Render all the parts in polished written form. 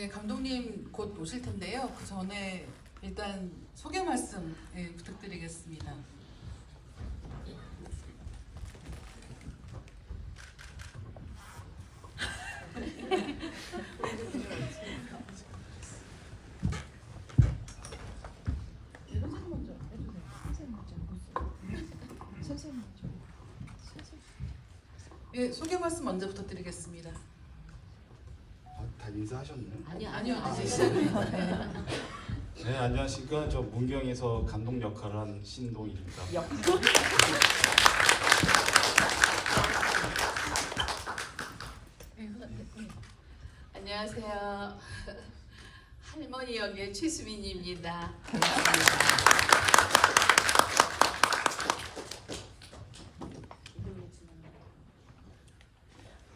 네, 감독님 곧 오실 텐데요. 그 전에 일단 소개 말씀 부탁드리겠습니다. 예, 소개 말씀 먼저 부탁드리겠습니다. 다 인사하셨네요. 아니요, 아직 시작입니다. 네, 안녕하십니까. 저 문경에서 감독 역할을 한 신동일입니다. 안녕하세요. 할머니 역의 최수민입니다.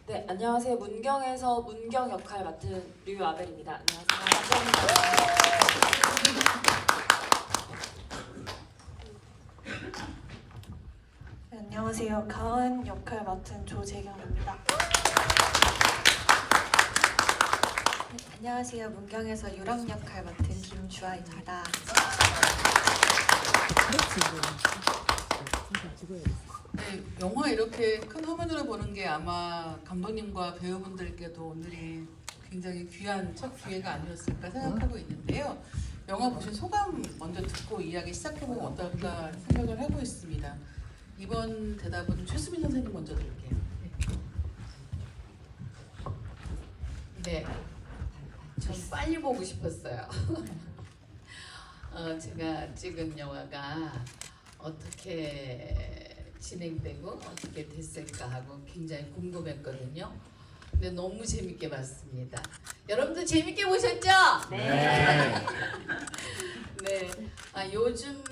네, 안녕하세요. 문경에서 문경 역할 맡은 류아벨입니다. 안녕하세요. 네, 안녕하세요. 가은 역할 맡은 조재경입니다. 네, 안녕하세요. 문경에서 유랑 역할 맡은 김주아입니다. 네, 영화 이렇게 큰 화면으로 보는 게 아마 감독님과 배우분들께도 오늘이 굉장히 귀한 첫 기회가 아니었을까 생각하고 있는데요. 영화 보신 소감 먼저 듣고 이야기 시작해보면 어떨까 생각을 하고 있습니다. 이번 대답은 최수민 선생님 먼저 드릴게요. 네, 전 빨리 보고 싶었어요. 제가 찍은 영화가 어떻게 진행되고 어떻게 됐을까 하고 굉장히 궁금했거든요. 근데 너무 재밌게 봤습니다. 여러분도 재밌게 보셨죠? 네. 네. 요즘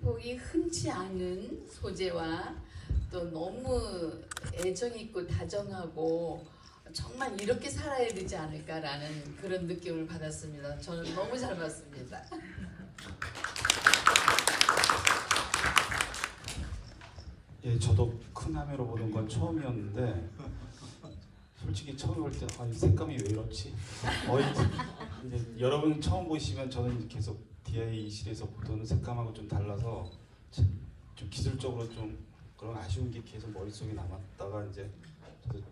보기 흔치 않은 소재와 또 너무 애정 있고 다정하고 정말 이렇게 살아야 되지 않을까라는 그런 느낌을 받았습니다. 저는 너무 잘 봤습니다. 예, 저도 큰 화면으로 보는 건 처음이었는데 솔직히 처음 볼 때 색감이 왜 이렇지? 이제 여러분 처음 보시면 저는 계속 DI실에서 보던 색감하고 좀 달라서 좀 기술적으로 좀 그런 아쉬운 게 계속 머릿속에 남았다가 이제 저도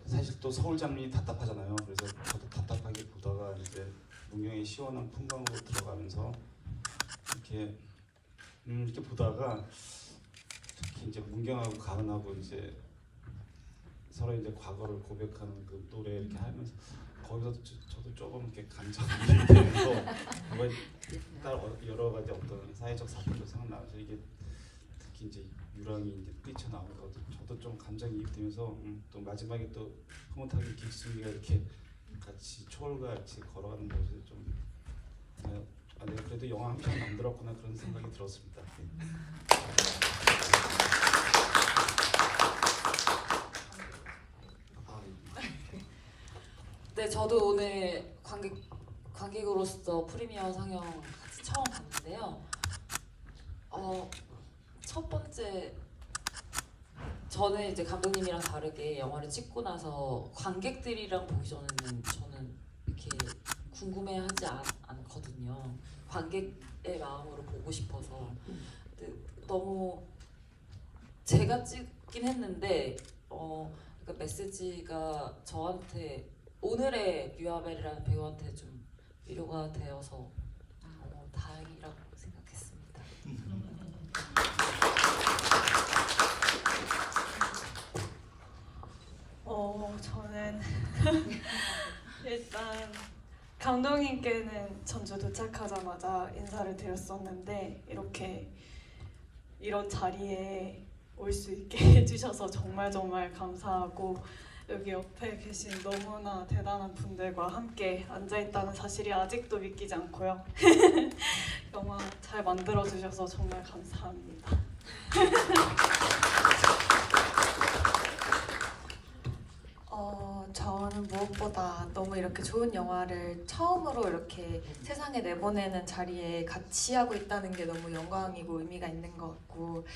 사실 또 서울 장면이 답답하잖아요. 그래서 저도 답답하게 보다가 이제 문경의 시원한 풍광으로 들어가면서 이렇게 보다가 특히 이제 문경하고 가은하고 이제 서로 이제 과거를 고백하는 그 노래 이렇게 하면서 거기서 저도 조금 이렇게 감정이 되면서 여러 가지 어떤 사회적 사건도 생각나면서 이게 특히 이제 유랑이 이제 뛰쳐나오고 저도 좀 감정이입되면서 또 마지막에 또 흐뭇하게 김수미가 이렇게 같이 초월과 같이 걸어가는 모습이 좀 내가 그래도 영화 한 편 만들었구나 그런 생각이 들었습니다. 네, 저도 오늘 관객으로서 프리미어 상영 같이 처음 봤는데요. 첫 번째 저는 이제 감독님이랑 다르게 영화를 찍고 나서 관객들이랑 보기 전에는 저는 이렇게 궁금해하지 않거든요. 관객의 마음으로 보고 싶어서. 근데 너무 제가 찍긴 했는데 그러니까 메시지가 저한테 오늘의 류아벨이라는 배우한테 좀 위로가 되어서 다행이라고 생각했습니다. 저는 일단 감독님께는 전주 도착하자마자 인사를 드렸었는데 이렇게 이런 자리에 올 수 있게 해주셔서 정말 감사하고 여기 옆에 계신 너무나 대단한 분들과 함께 앉아있다는 사실이 아직도 믿기지 않고요. 영화 잘 만들어주셔서 정말 감사합니다. 저는 무엇보다 너무 이렇게 좋은 영화를 처음으로 이렇게 세상에 내보내는 자리에 같이 하고 있다는 게 너무 영광이고 의미가 있는 것 같고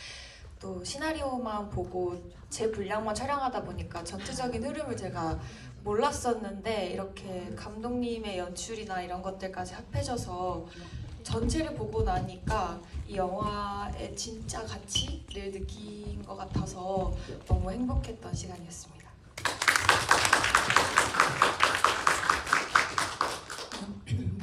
또 시나리오만 보고 제 분량만 촬영하다 보니까 전체적인 흐름을 제가 몰랐었는데 이렇게 감독님의 연출이나 이런 것들까지 합해져서 전체를 보고 나니까 이 영화의 진짜 가치를 느낀 것 같아서 너무 행복했던 시간이었습니다.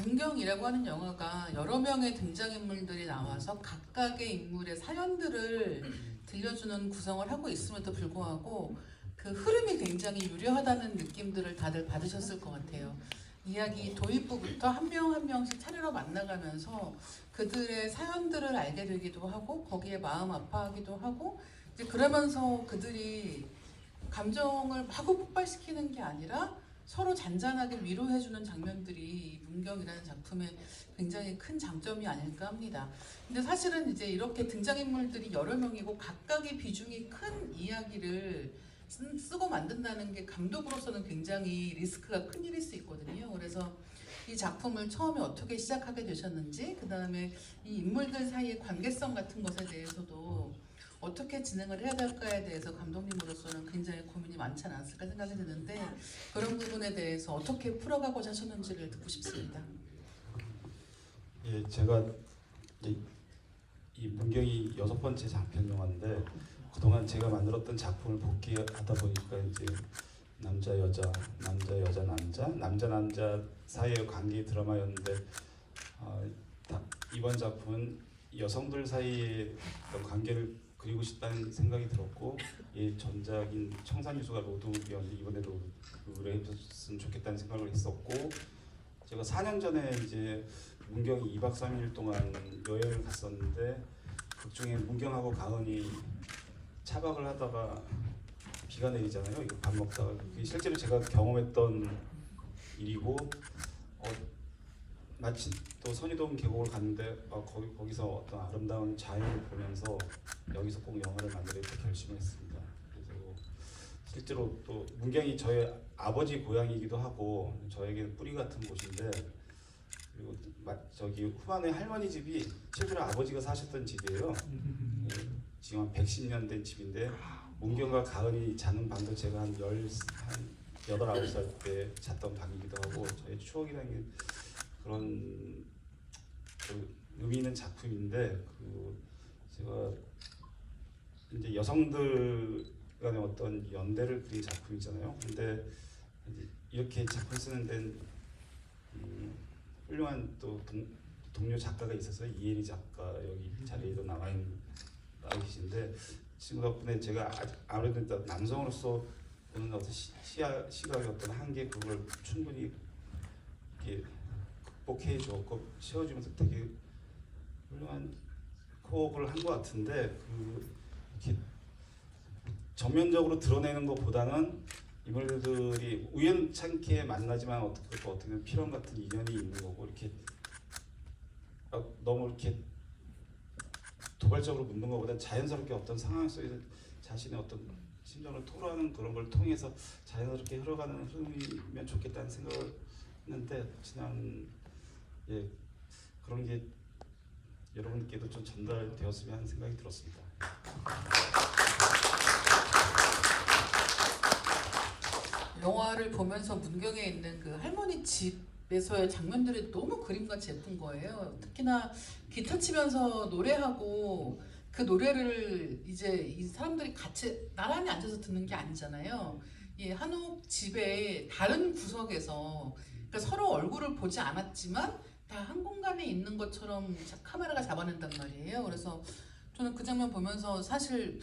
문경이라고 하는 영화가 여러 명의 등장인물들이 나와서 각각의 인물의 사연들을 들려주는 구성을 하고 있음에도 불구하고 그 흐름이 굉장히 유려하다는 느낌들을 다들 받으셨을 것 같아요. 이야기 도입부부터 한 명 한 명씩 차례로 만나가면서 그들의 사연들을 알게 되기도 하고 거기에 마음 아파하기도 하고 이제 그러면서 그들이 감정을 마구 폭발시키는 게 아니라 서로 잔잔하게 위로해주는 장면들이 이 문경이라는 작품의 굉장히 큰 장점이 아닐까 합니다. 근데 사실은 이제 이렇게 등장인물들이 여러 명이고 각각의 비중이 큰 이야기를 쓰고 만든다는 게 감독으로서는 굉장히 리스크가 큰 일일 수 있거든요. 그래서 이 작품을 처음에 어떻게 시작하게 되셨는지, 그 다음에 이 인물들 사이의 관계성 같은 것에 대해서도 어떻게 진행을 해야 될까에 대해서 감독님으로서는 굉장히 고민이 많지 않았을까 생각이 드는데 그런 부분에 대해서 어떻게 풀어가고자 하셨는지를 듣고 싶습니다. 예, 제가 이 문경이 6번째 장편 영화인데 그동안 제가 만들었던 작품을 복귀하다 보니까 이제 남자 여자, 남자 여자 남자, 남자 남자 사이의 관계 드라마였는데 이번 작품은 여성들 사이의 어떤 관계를 그리고 싶다는 생각이 들었고 전작인 청산유수가 로드무비였는데 이번에도 의뢰해줬으면 좋겠다는 생각을 했었고 제가 4년 전에 이제 문경이 2박 3일 동안 여행을 갔었는데 그중에 문경하고 가은이 차박을 하다가 비가 내리잖아요. 이거 밥 먹다가 그게 실제로 제가 경험했던 일이고 마침 또 선이동 계곡을 갔는데 거기서 어떤 아름다운 자연을 보면서 여기서 꼭 영화를 만들겠다 결심을 했습니다. 그래서 실제로 또 문경이 저의 아버지 고향이기도 하고 저에게는 뿌리 같은 곳인데 그리고 저기 후반에 할머니 집이 실제로 아버지가 사셨던 집이에요. 지금 한 110년 된 집인데 문경과 가은이 자는 방도 제가 한 8, 9살 때 잤던 방이기도 하고 저의 추억이라는 게 그런 의미 있는 작품인데 제가 이제 여성들 간의 어떤 연대를 그린 작품이잖아요. 근데 이렇게 작품 쓰는 데는 훌륭한 또 동료 작가가 있어서 이혜리 작가 여기 자리에도 나와 계신데 지금 덕분에 제가 아무래도 남성으로서 보는 어떤 시각의 어떤 한계 그걸 충분히 이렇게 극복해 주었고 채워주면서 되게 훌륭한 코업을 한 것 같은데 이렇게 전면적으로 드러내는 것보다는 인물들이 우연찮게 만나지만 어떻게 보면 필연 같은 인연이 있는 거고 이렇게 너무 이렇게 도발적으로 묻는 것보다 자연스럽게 어떤 상황 속에서 자신의 어떤 심정을 토로하는 그런 걸 통해서 자연스럽게 흘러가는 흐름이면 좋겠다는 생각을 했는데 지난 그런 게 여러분께도 좀 전달되었으면 하는 생각이 들었습니다. 영화를 보면서 문경에 있는 그 할머니 집에서의 장면들이 너무 그림같이 예쁜 거예요. 특히나 기타 치면서 노래하고 그 노래를 이제 이 사람들이 같이 나란히 앉아서 듣는 게 아니잖아요. 이 한옥 집의 다른 구석에서 그러니까 서로 얼굴을 보지 않았지만 다 한 공간에 있는 것처럼 카메라가 잡아낸단 말이에요. 그래서 저는 그 장면 보면서 사실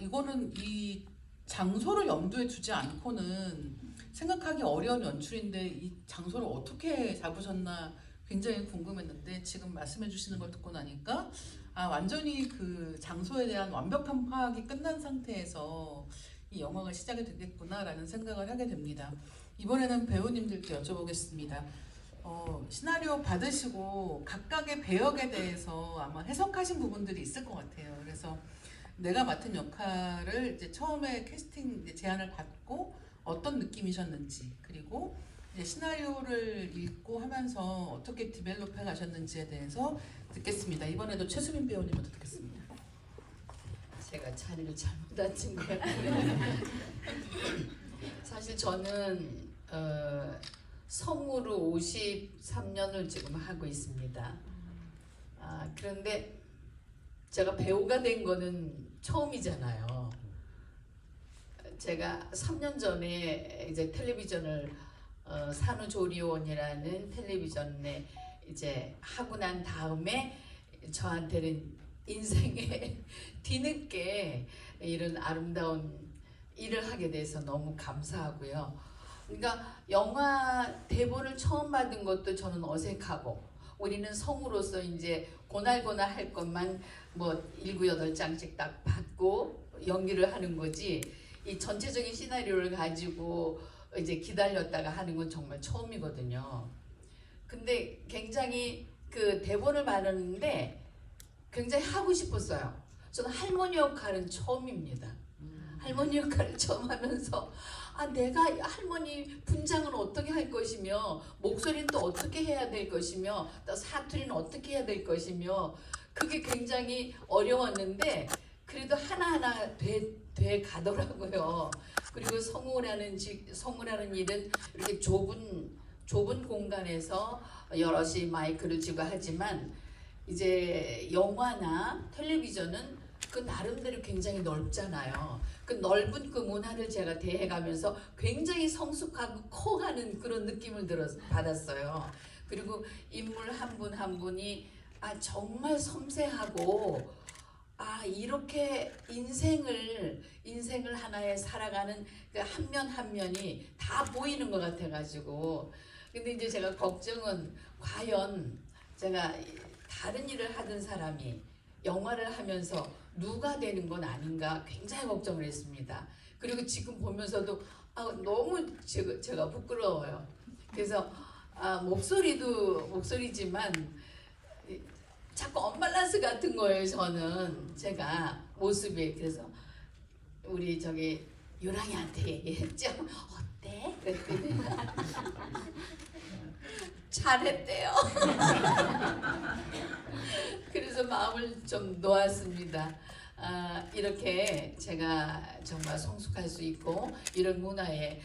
이거는 이 장소를 염두에 두지 않고는 생각하기 어려운 연출인데 이 장소를 어떻게 잡으셨나 굉장히 궁금했는데 지금 말씀해 주시는 걸 듣고 나니까 완전히 그 장소에 대한 완벽한 파악이 끝난 상태에서 이 영화가 시작이 되겠구나라는 생각을 하게 됩니다. 이번에는 배우님들께 여쭤보겠습니다. 시나리오 받으시고 각각의 배역에 대해서 아마 해석하신 부분들이 있을 것 같아요. 그래서 내가 맡은 역할을 이제 처음에 캐스팅 제안을 받고 어떤 느낌이셨는지 그리고 이제 시나리오를 읽고 하면서 어떻게 디벨롭해 가셨는지에 대해서 듣겠습니다. 이번에도 최수민 배우님부터 듣겠습니다. 제가 자리를 잘못 앉은 것 같아요. 사실 저는 성우로 53년을 지금 하고 있습니다. 그런데 제가 배우가 된 거는 처음이잖아요. 제가 3년 전에 이제 텔레비전을 산후조리원이라는 텔레비전에 이제 하고 난 다음에 저한테는 인생에 뒤늦게 이런 아름다운 일을 하게 돼서 너무 감사하고요. 그러니까 영화 대본을 처음 받은 것도 저는 어색하고, 우리는 성우로서 이제 고날고날 할 것만 뭐 7, 8장씩 딱 받고 연기를 하는 거지, 이 전체적인 시나리오를 가지고 이제 기다렸다가 하는 건 정말 처음이거든요. 근데 굉장히 그 대본을 받았는데 굉장히 하고 싶었어요. 저는 할머니 역할은 처음입니다. 할머니 역할을 처음 하면서 내가 할머니 분장은 어떻게 할 것이며, 목소리는 또 어떻게 해야 될 것이며, 또 사투리는 어떻게 해야 될 것이며, 그게 굉장히 어려웠는데 그래도 하나하나 돼 가더라고요. 그리고 성우라는 일은 이렇게 좁은 공간에서 여럿이 마이크를 쥐고 하지만, 이제 영화나 텔레비전은 그 나름대로 굉장히 넓잖아요. 그 넓은 그 문화를 제가 대해가면서 굉장히 성숙하고 커가는 그런 느낌을 받았어요. 그리고 인물 한 분 한 분이 정말 섬세하고 이렇게 인생을 하나에 살아가는 그 한 면 한 면이 다 보이는 것 같아가지고. 근데 이제 제가 걱정은, 과연 제가 다른 일을 하던 사람이 영화를 하면서 누가 되는 건 아닌가 굉장히 걱정을 했습니다. 그리고 지금 보면서도 너무 제가 부끄러워요. 그래서 목소리도 목소리지만 자꾸 언밸런스 같은 거예요. 저는 제가 모습이. 그래서 우리 저기 유랑이한테 얘기했죠. 어때? 그랬더니 잘했대요. 그래서 마음을 좀 놓았습니다. 이렇게 제가 정말 성숙할 수 있고 이런 문화에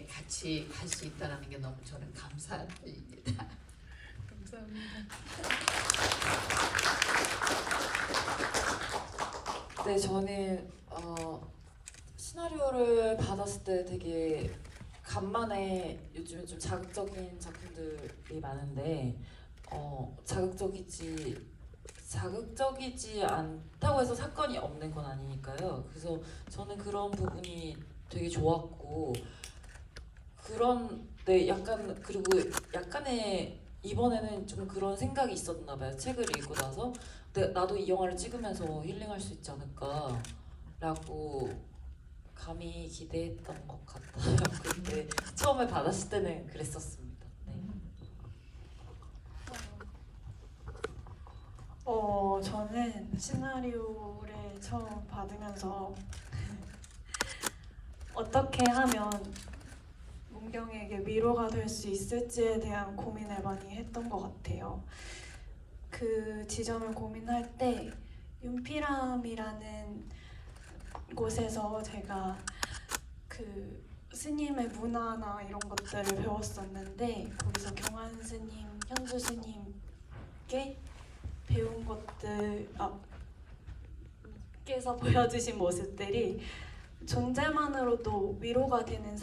같이 갈 수 있다는 게 너무 저는 감사한 일입니다. 감사합니다. 네, 저는 시나리오를 받았을 때 되게 간만에, 요즘에 좀 자극적인 작품들이 많은데 자극적이지 않다고 해서 사건이 없는 건 아니니까요. 그래서 저는 그런 부분이 되게 좋았고, 그런데 그리고 약간의 이번에는 좀 그런 생각이 있었나 봐요. 책을 읽고 나서 나도 이 영화를 찍으면서 힐링할 수 있지 않을까 라고 감히 기대했던 것 같아요. 그때 처음에 받았을 때는 그랬었습니다. 네. 저는 시나리오를 처음 받으면서 어떻게 하면 문경에게 위로가 될 수 있을지에 대한 고민을 많이 했던 것 같아요. 그 지점을 고민할 때 윤피람이라는 곳에서 제가 그 스님의 문화나 이런 것들을 배웠었는데, 거기서 경환 스님, 현주 스님께 배운 것들, 께서 보여주신 모습들이 존재만으로도 위로가 되는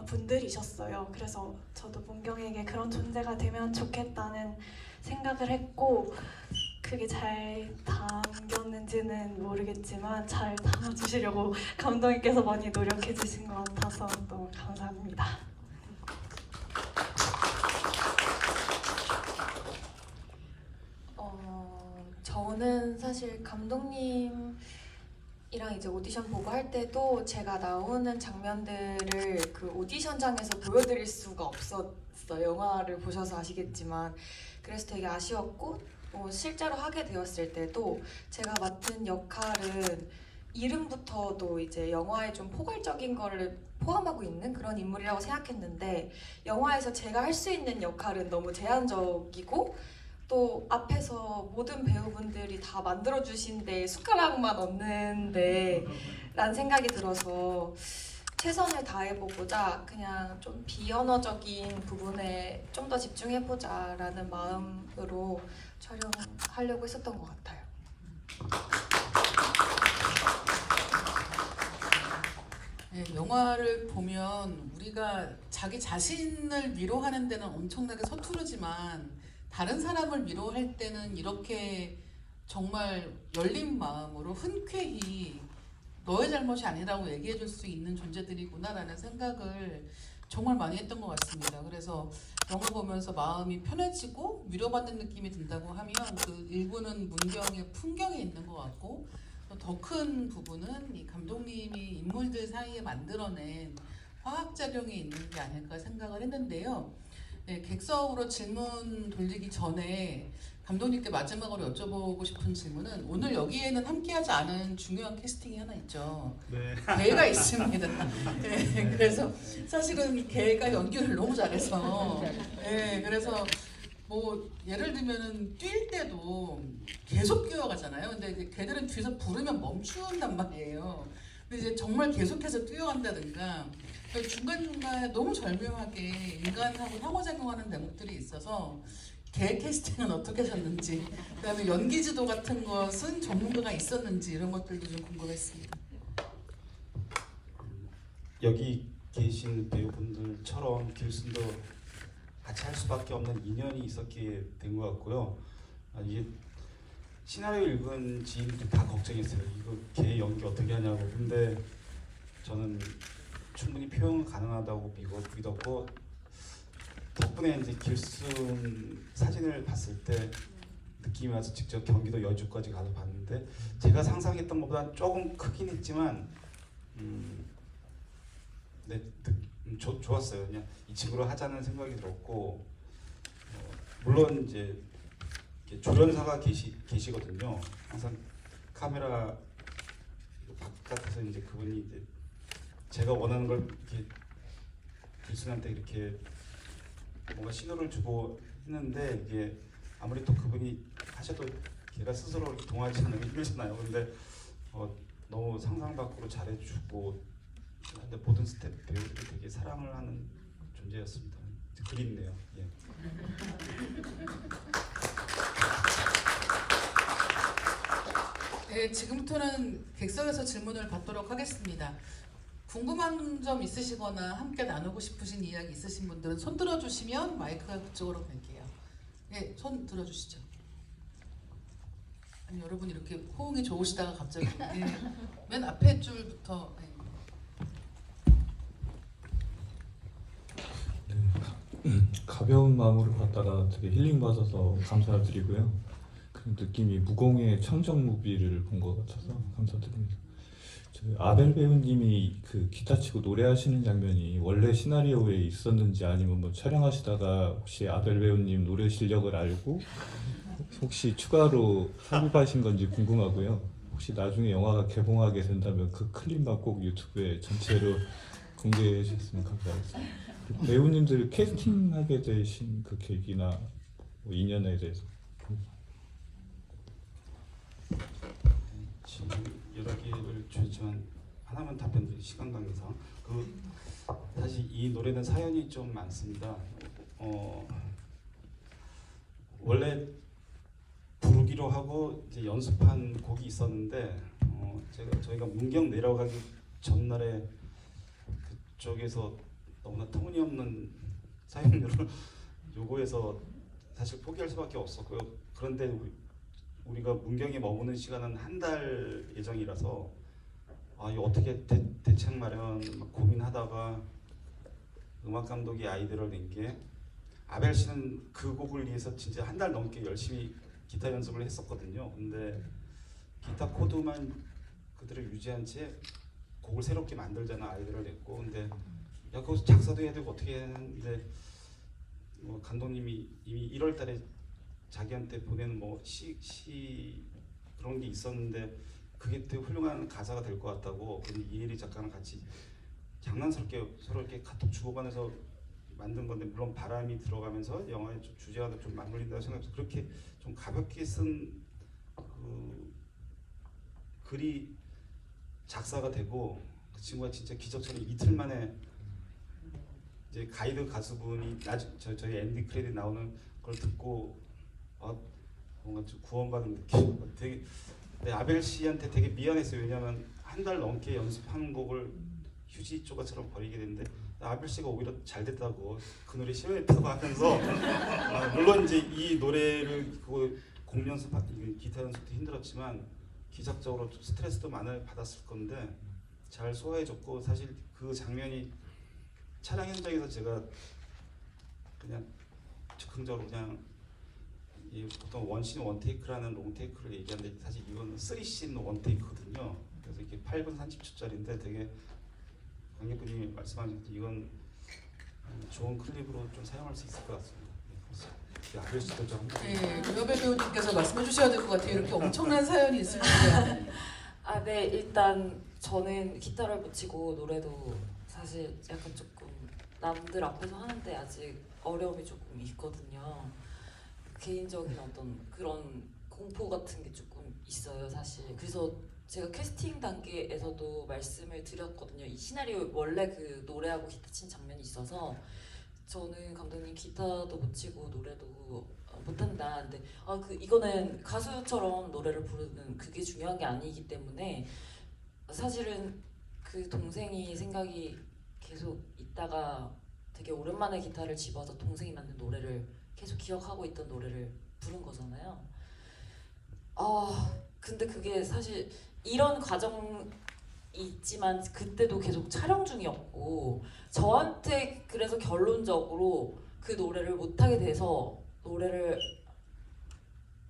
분들이셨어요. 그래서 저도 문경에게 그런 존재가 되면 좋겠다는 생각을 했고, 그게 잘 담겼는지는 모르겠지만 잘 담아주시려고 감독님께서 많이 노력해 주신 것 같아서 너무 감사합니다. 저는 사실 감독님이랑 이제 오디션 보고 할 때도 제가 나오는 장면들을 그 오디션장에서 보여드릴 수가 없었어요. 영화를 보셔서 아시겠지만. 그래서 되게 아쉬웠고, 실제로 하게 되었을 때도 제가 맡은 역할은 이름부터도 이제 영화에 좀 포괄적인 거를 포함하고 있는 그런 인물이라고 생각했는데, 영화에서 제가 할 수 있는 역할은 너무 제한적이고 또 앞에서 모든 배우분들이 다 만들어주신데 숟가락만 얹는데 라는 생각이 들어서 최선을 다해보고자 그냥 좀 비언어적인 부분에 좀 더 집중해보자 라는 마음으로 촬영하려고 했었던 것 같아요. 네, 영화를 보면 우리가 자기 자신을 위로하는 데는 엄청나게 서투르지만 다른 사람을 위로할 때는 이렇게 정말 열린 마음으로 흔쾌히 너의 잘못이 아니라고 얘기해 줄 수 있는 존재들이구나라는 생각을 정말 많이 했던 것 같습니다. 그래서 영화 보면서 마음이 편해지고 위로받는 느낌이 든다고 하면 그 일부는 문경의 풍경에 있는 것 같고 더 큰 부분은 이 감독님이 인물들 사이에 만들어낸 화학작용이 있는 게 아닐까 생각을 했는데요. 네, 객석으로 질문 돌리기 전에 감독님께 마지막으로 여쭤보고 싶은 질문은 오늘 여기에는 함께하지 않은 중요한 캐스팅이 하나 있죠. 네. 개가 있습니다. 네, 그래서 사실은 개가 연기를 너무 잘해서 그래서 뭐 예를 들면은 뛸 때도 계속 뛰어가잖아요. 근데 이제 개들은 뒤에서 부르면 멈춘단 말이에요. 근데 이제 정말 계속해서 뛰어간다든가 중간중간에 너무 절묘하게 인간하고 상호작용하는 대목들이 있어서 개 캐스팅은 어떻게 하셨는지, 그다음에 연기 지도 같은 것은 전문가가 있었는지 이런 것들도 좀 궁금했습니다. 여기 계신 배우분들처럼 길순도 같이 할 수밖에 없는 인연이 있었기에 된 것 같고요. 이게 시나리오 읽은 지인들이 다 걱정했어요. 이거 걔 연기 어떻게 하냐고. 근데 저는 충분히 표현 가능하다고 믿었고 덕분에 이제 길순 사진을 봤을 때 느낌이 와서 직접 경기도 여주까지 가서 봤는데 제가 상상했던 것보다 조금 크긴 했지만 네, 좋았어요. 그냥 이 친구로 하자는 생각이 들었고 물론 이제 조련사가 계시거든요. 항상 카메라 바깥에서 이제 그분이 이제 제가 원하는 걸 이렇게 길순한테 이렇게 뭔가 신호를 주고 했는데 이게 아무리 또 그분이 하셔도 걔가 스스로 동화하지 않으면 힘들잖아요. 근데 너무 상상 밖으로 잘해주고 근데 모든 스태프 배우들이 되게 사랑을 하는 존재였습니다. 그립네요. 예. 네, 지금부터는 객석에서 질문을 받도록 하겠습니다. 궁금한 점 있으시거나 함께 나누고 싶으신 이야기 있으신 분들은 손 들어주시면 마이크가 그쪽으로 갈게요. 네, 손 들어주시죠. 아니 여러분 이렇게 호응이 좋으시다가 갑자기 맨 앞에 줄부터. 가벼운 마음으로 봤다가 되게 힐링 받아서 감사드리고요. 그 느낌이 무공의 청정 무비를 본 것 같아서 감사드립니다. 아벨 배우님이 그 기타 치고 노래하시는 장면이 원래 시나리오에 있었는지 아니면 뭐 촬영하시다가 혹시 아벨 배우님 노래 실력을 알고 혹시 추가로 삽입하신 건지 궁금하고요. 혹시 나중에 영화가 개봉하게 된다면 그 클립만 꼭 유튜브에 전체로 공개해 주셨으면 감사하겠습니다. 배우님들 캐스팅하게 되신 그 계기나 뭐 인연에 대해서 지금 여러 개를 주지만 하나만 답변드릴 시간 관계상 사실 이 노래는 사연이 좀 많습니다. 원래 부르기로 하고 이제 연습한 곡이 있었는데 저희가 문경 내려가기 전날에 그쪽에서 너무나 터무니없는 사용료를 요구해서 사실 포기할 수밖에 없었고요. 그런데 우리가 문경에 머무는 시간은 한 달 예정이라서 이거 어떻게 대책 마련 막 고민하다가 음악 감독이 아이디어를 낸 게 아벨 씨는 그 곡을 위해서 진짜 한 달 넘게 열심히 기타 연습을 했었거든요. 근데 기타 코드만 그대로 유지한 채 곡을 새롭게 만들자는 아이디어를 냈고 근데 야 거기서 작사도 해야 되고 어떻게 했는데 뭐 감독님이 이미 1월달에 자기한테 보내는 뭐 시 그런 게 있었는데 그게 되게 훌륭한 가사가 될 것 같다고. 근데 이혜리 작가랑 같이 장난스럽게 서로 이렇게 카톡 주고받아서 만든 건데 물론 바람이 들어가면서 영화의 좀 주제와 좀 맞물린다고 생각해서 그렇게 좀 가볍게 쓴 글이 작사가 되고 그 친구가 진짜 기적처럼 이틀 만에 이제 가이드 가수분이 저희 엔딩 크레딧 나오는 걸 듣고 뭔가 좀 구원받은 느낌. 되게 아벨 씨한테 되게 미안했어요. 왜냐하면 한 달 넘게 연습한 곡을 휴지 조각처럼 버리게 됐는데 아벨 씨가 오히려 잘 됐다고 그 노래 싫어했다고 하면서 물론 이제 이 노래를 곡 연습, 기타 연습도 힘들었지만 기적적으로 스트레스도 많이 받았을 건데 잘 소화해줬고 사실 그 장면이 촬영 현장에서 제가 그냥 즉흥적으로 그냥 보통 원씬 원테이크라는 롱테이크를 얘기하는데 사실 이거는 3씬 원테이크거든요. 그래서 이렇게 8분 30초짜리인데 되게 관객분이 말씀하신 이건 좋은 클립으로 좀 사용할 수 있을 것 같습니다. 그래서 아벨 씨도 좀 네, 여배 배우님께서 말씀해 주셔야 될 것 같아요. 이렇게 엄청난 사연이 있습니다. 네, 일단 저는 기타를 못 치고 노래도 사실 약간 조금 남들 앞에서 하는데 아직 어려움이 조금 있거든요. 개인적인 어떤 그런 공포 같은 게 조금 있어요, 사실. 그래서 제가 캐스팅 단계에서도 말씀을 드렸거든요. 이 시나리오 원래 그 노래하고 기타 친 장면이 있어서 저는 감독님 기타도 못 치고 노래도 못한다. 근데 이거는 가수처럼 노래를 부르는 그게 중요한 게 아니기 때문에 사실은 그 동생이 생각이 계속 있다가 되게 오랜만에 기타를 집어서 동생이 만든 노래를 계속 기억하고 있던 노래를 부른 거잖아요. 근데 그게 사실 이런 과정이 있지만 그때도 계속 촬영 중이었고 저한테 그래서 결론적으로 그 노래를 못하게 돼서 노래를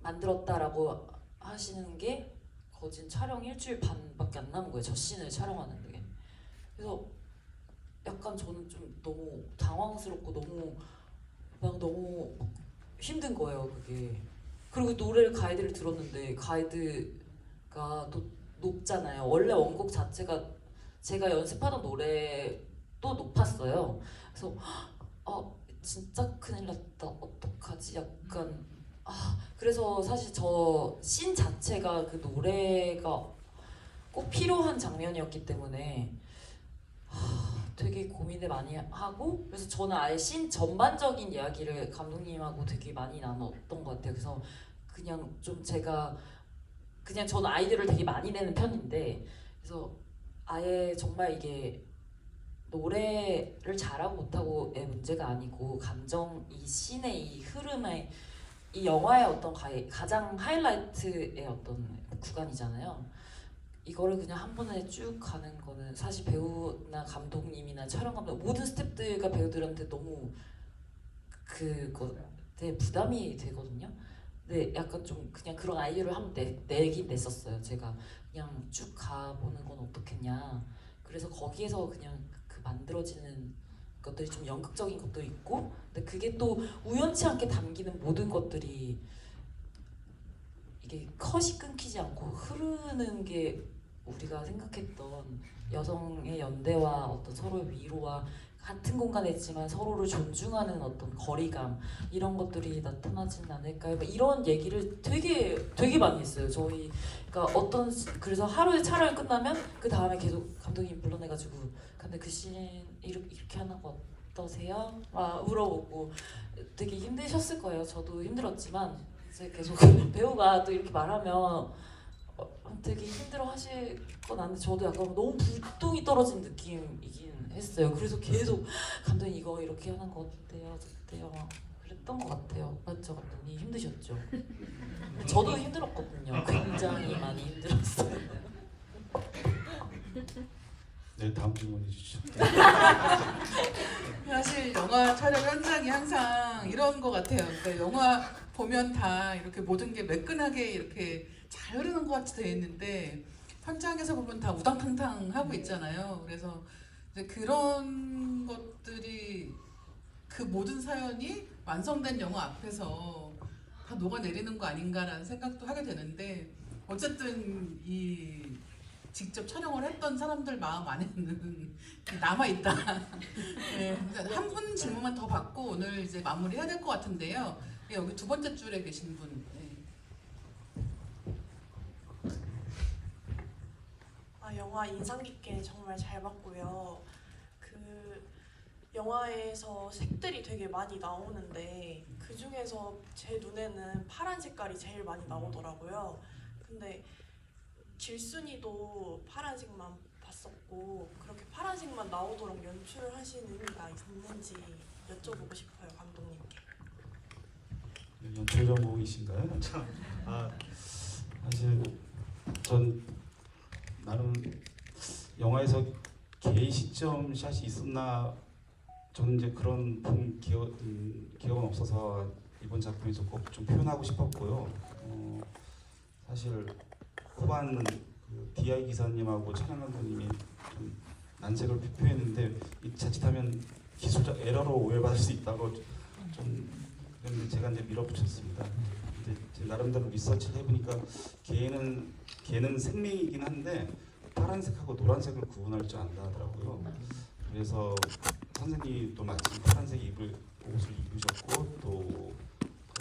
만들었다라고 하시는 게 거진 촬영 일주일 반밖에 안 남은 거예요. 저 씬을 촬영하는데. 그래서 약간 저는 좀 너무 당황스럽고 너무 힘든 거예요, 그게. 그리고 노래를 가이드를 들었는데 가이드가 또 높잖아요. 원래 원곡 자체가 제가 연습하던 노래도 높았어요. 그래서 진짜 큰일 났다. 어떡하지? 약간 그래서 사실 저 씬 자체가 그 노래가 꼭 필요한 장면이었기 때문에 되게 고민을 많이 하고 그래서 저는 아예 씬 전반적인 이야기를 감독님하고 되게 많이 나눴던 것 같아요. 그래서 그냥 좀 제가 그냥 저는 아이디어를 되게 많이 내는 편인데 그래서 아예 정말 이게 노래를 잘하고 못하고의 문제가 아니고 감정 이 씬의 이 흐름의 이 영화의 어떤 가장 하이라이트의 어떤 구간이잖아요. 이거를 그냥 한 번에 쭉 가는 거는 사실 배우나 감독님이나 촬영 감독 모든 스태프들과 배우들한테 너무 되게 부담이 되거든요. 근데 약간 좀 그냥 그런 아이디어를 한번 내긴 냈었어요. 제가 그냥 쭉 가보는 건 어떻겠냐. 그래서 거기에서 그냥 그 만들어지는 것들이 좀 연극적인 것도 있고 근데 그게 또 우연치 않게 담기는 모든 것들이 이게 컷이 끊기지 않고 흐르는 게 우리가 생각했던 여성의 연대와 어떤 서로의 위로와 같은 공간에 있지만 서로를 존중하는 어떤 거리감 이런 것들이 나타나진 않을까요? 이런 얘기를 되게 많이 했어요. 저희 그러니까 그래서 하루에 촬영이 끝나면 그 다음에 계속 감독님 불러내가지고 근데 그 씬 이렇게 하는 거 어떠세요? 막 물어보고 되게 힘드셨을 거예요. 저도 힘들었지만 이제 계속 배우가 또 이렇게 말하면 되게 힘들어 하실 건 아닌데 저도 약간 너무 불똥이 떨어진 느낌이긴 했어요. 그래서 계속 감독님 이거 이렇게 하는 거 어때요? 그랬던 것 같아요. 맞죠 감독님? 힘드셨죠? 근데 저도 힘들었거든요. 굉장히 많이 힘들었어요. 네, 다음 질문해 주시죠. 사실 영화 촬영 현장이 항상 이런 것 같아요. 그러니까 영화 보면 다 이렇게 모든 게 매끈하게 이렇게 잘 흐르는 것 같이 되어 있는데 현장에서 보면 다 우당탕탕 하고 있잖아요. 그래서 이제 그런 것들이 그 모든 사연이 완성된 영화 앞에서 다 녹아내리는 거 아닌가라는 생각도 하게 되는데 어쨌든 이 직접 촬영을 했던 사람들 마음 안에는 남아 있다. 네, 한 분 질문만 더 받고 오늘 이제 마무리해야 될 것 같은데요. 네, 여기 두 번째 줄에 계신 분. 네. 영화 인상 깊게 정말 잘 봤고요. 그 영화에서 색들이 되게 많이 나오는데 그 중에서 제 눈에는 파란 색깔이 제일 많이 나오더라고요. 근데 길순이도 파란색만 봤었고 그렇게 파란색만 나오도록 연출을 하신 의미가 있는지 여쭤보고 싶어요, 감독님께. 연출 전공이신가요? 사실 전 나름 영화에서 개인 시점 샷이 있었나 저는 이제 그런 본 기억은 없어서 이번 작품에서 꼭 좀 표현하고 싶었고요. 사실 후반 그 DI 기사님하고 촬영 감독님이 좀 난색을 표했는데 자칫하면 기술적 에러로 오해받을 수 있다고 좀 그런데 제가 이제 밀어붙였습니다. 근데 제 나름대로 리서치를 해보니까 개는 생명이긴 한데 파란색하고 노란색을 구분할 줄 안다 하더라고요. 그래서 선생님도 마침 파란색 옷을 입으셨고 또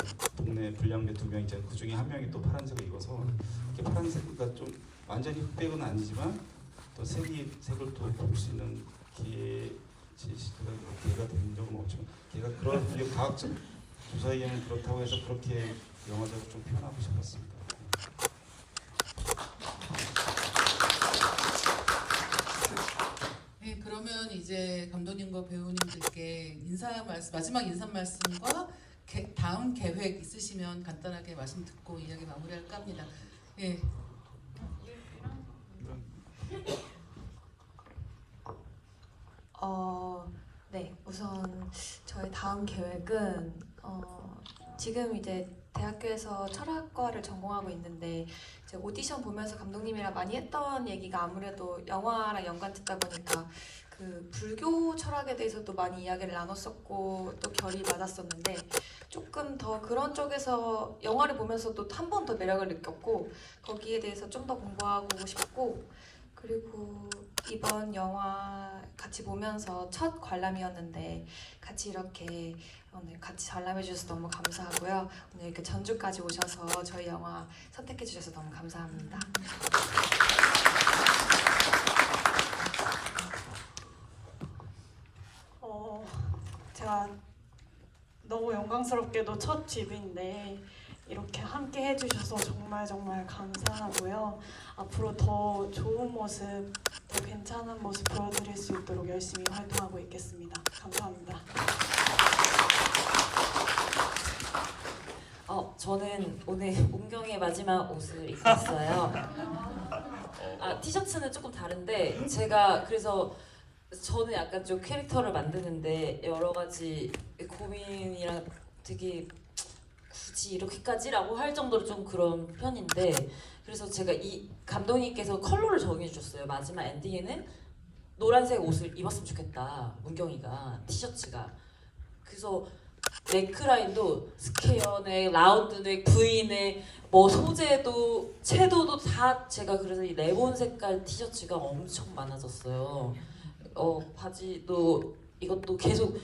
그 동네 불량배 2명 있잖아요. 그 중에 한 명이 또 파란색을 입어서 이렇게 파란색과 좀 완전히 흑백은 아니지만 또 색을 또 볼 수 있는 개가 된 적은 없지만 개가 그런 과학적 조사에 의하면 그렇다고 해서 그렇게 영화적으로 좀 표현하고 싶었습니다. 네, 그러면 이제 감독님과 배우님들께 마지막 인사 말씀과 다음 계획 있으시면 간단하게 말씀 듣고 이야기 마무리할까 합니다. 네. 네, 우선 저의 다음 계획은 지금 이제 대학교에서 철학과를 전공하고 있는데 이제 오디션 보면서 감독님이랑 많이 했던 얘기가 아무래도 영화랑 연관짓다 보니까 그 불교 철학에 대해서도 많이 이야기를 나눴었고 또 결이 맞았었는데 조금 더 그런 쪽에서 영화를 보면서도 한 번 더 매력을 느꼈고 거기에 대해서 좀 더 공부하고 싶고 그리고 이번 영화 같이 보면서 첫 관람이었는데 같이 이렇게 오늘 같이 관람해 주셔서 너무 감사하고요. 오늘 이렇게 전주까지 오셔서 저희 영화 선택해 주셔서 너무 감사합니다. 제가 너무 영광스럽게도 첫 집인데 이렇게 함께 해주셔서 정말 정말 감사하고요. 앞으로 더 좋은 모습, 더 괜찮은 모습 보여드릴 수 있도록 열심히 활동하고 있겠습니다. 감사합니다. 저는 오늘 문경의 마지막 옷을 입고 왔어요. 티셔츠는 조금 다른데 제가 그래서 저는 약간 좀 캐릭터를 만드는데 여러 가지 고민이랑 되게 굳이 이렇게까지라고 할 정도로 좀 그런 편인데 그래서 제가 이 감독님께서 컬러를 정해주셨어요. 마지막 엔딩에는 노란색 옷을 입었으면 좋겠다. 문경이가 티셔츠가. 그래서 넥라인도 스퀘어넥, 라운드넥, V넥, 뭐 소재도 채도도 다 제가 그래서 이 레몬 색깔 티셔츠가 엄청 많아졌어요. 바지도 이것도 계속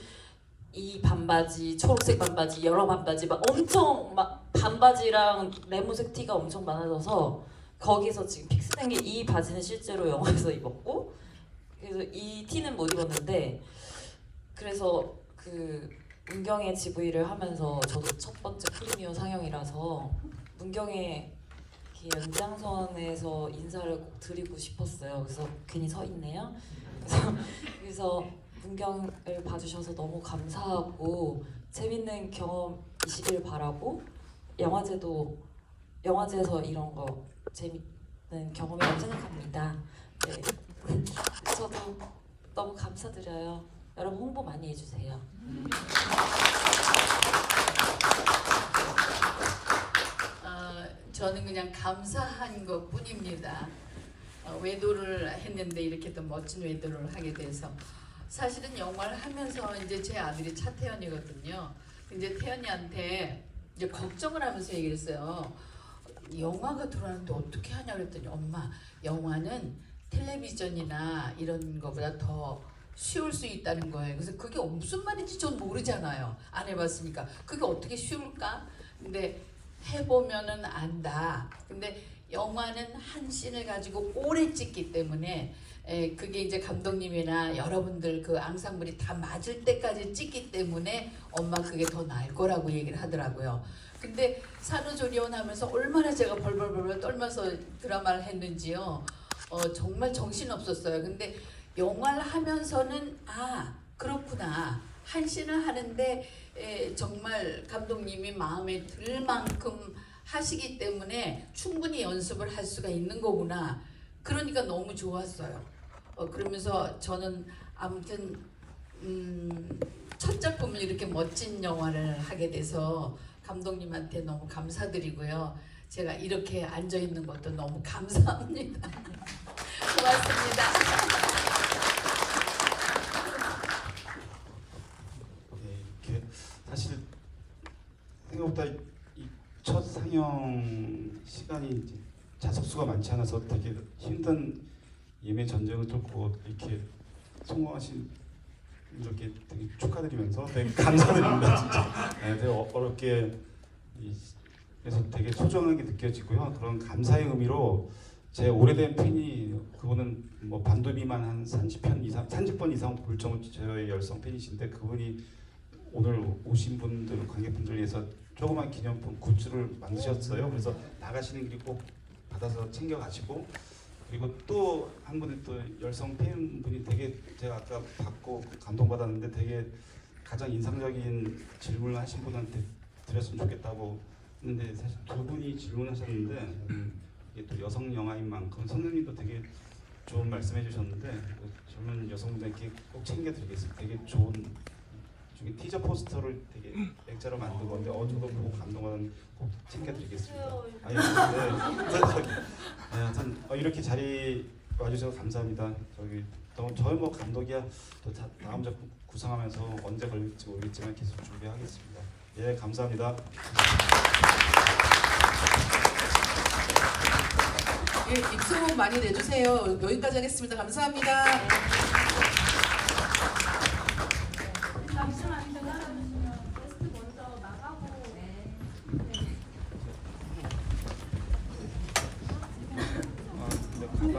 이 반바지, 초록색 반바지, 여러 반바지 막 엄청 막 반바지랑 레몬색 티가 엄청 많아져서 거기서 지금 픽스된 게 이 바지는 실제로 영화에서 입었고 그래서 이 티는 못 입었는데 그래서 그 문경의 GV를 하면서 저도 첫 번째 프리미어 상영이라서 문경의 연장선에서 인사를 꼭 드리고 싶었어요. 그래서 괜히 서 있네요. 그래서 문경을 봐주셔서 너무 감사하고 재밌는 경험이시길 바라고 영화제에서 이런 거 재밌는 경험이라고 생각합니다. 네. 저도 너무 감사드려요. 여러분 홍보 많이 해주세요. 저는 그냥 감사한 것 뿐입니다. 외도를 했는데 이렇게 또 멋진 외도를 하게 돼서 사실은 영화를 하면서 이제 제 아들이 차태현이거든요. 이제 태현이한테 이제 걱정을 하면서 얘기를 했어요. 영화가 들어왔는데 어떻게 하냐 그랬더니 엄마 영화는 텔레비전이나 이런 거보다 더 쉬울 수 있다는 거예요. 그래서 그게 무슨 말인지 전 모르잖아요. 안 해봤으니까 그게 어떻게 쉬울까? 근데 해보면은 안다. 근데 영화는 한 씬을 가지고 오래 찍기 때문에 그게 이제 감독님이나 여러분들 그 앙상블이 다 맞을 때까지 찍기 때문에 엄마 그게 더 나을 거라고 얘기를 하더라고요. 근데 산후조리원 하면서 얼마나 제가 벌벌벌 떨면서 드라마를 했는지요. 정말 정신 없었어요. 근데 영화를 하면서는 아 그렇구나 한 씬을 하는데 정말 감독님이 마음에 들 만큼 하시기 때문에 충분히 연습을 할 수가 있는 거구나. 그러니까 너무 좋았어요. 그러면서 저는 아무튼 첫 작품을 이렇게 멋진 영화를 하게 돼서 감독님한테 너무 감사드리고요. 제가 이렇게 앉아 있는 것도 너무 감사합니다. 고맙습니다. 이렇게 사실 생각보다 이 첫 상영 시간이 이제 자석수가 많지 않아서 되게 힘든 예매 전쟁을 뚫고 이렇게 성공하신 이렇게 되게 축하드리면서 되게 감사드립니다 진짜. 네, 되게 어렵게 그래서 되게 소중하게 느껴지고요. 그런 감사의 의미로 제 오래된 팬이 그분은 뭐 반도비만 한 30번 이상 볼 정도 저의 열성 팬이신데 그분이 오늘 오신 분들 관객분들 위해서 조그만 기념품 굿즈를 만드셨어요. 그래서 나가시는 길에 꼭 받아서 챙겨 가시고 그리고 또 한 분이 또 열성 팬분이 되게 제가 아까 받고 감동받았는데 되게 가장 인상적인 질문을 하신 분한테 드렸으면 좋겠다고 했는데 사실 두 분이 질문하셨는데 이게 또 여성 영화인 만큼 선생님도 되게 좋은 말씀해 주셨는데 젊은 여성분들께 꼭 챙겨드리겠습니다. 되게 좋은 중에 티저 포스터를 되게 액자로 만든 건데 저도 보고 감동받은 꼭 챙겨드리겠습니다. 아니, 하여튼 이렇게 자리 와주셔서 감사합니다. 저희 뭐 감독이야 또 다음 작품 구상하면서 언제 걸릴지 모르겠지만 계속 준비하겠습니다. 예, 감사합니다. 예, 입소문 많이 내주세요. 여기까지 하겠습니다. 감사합니다.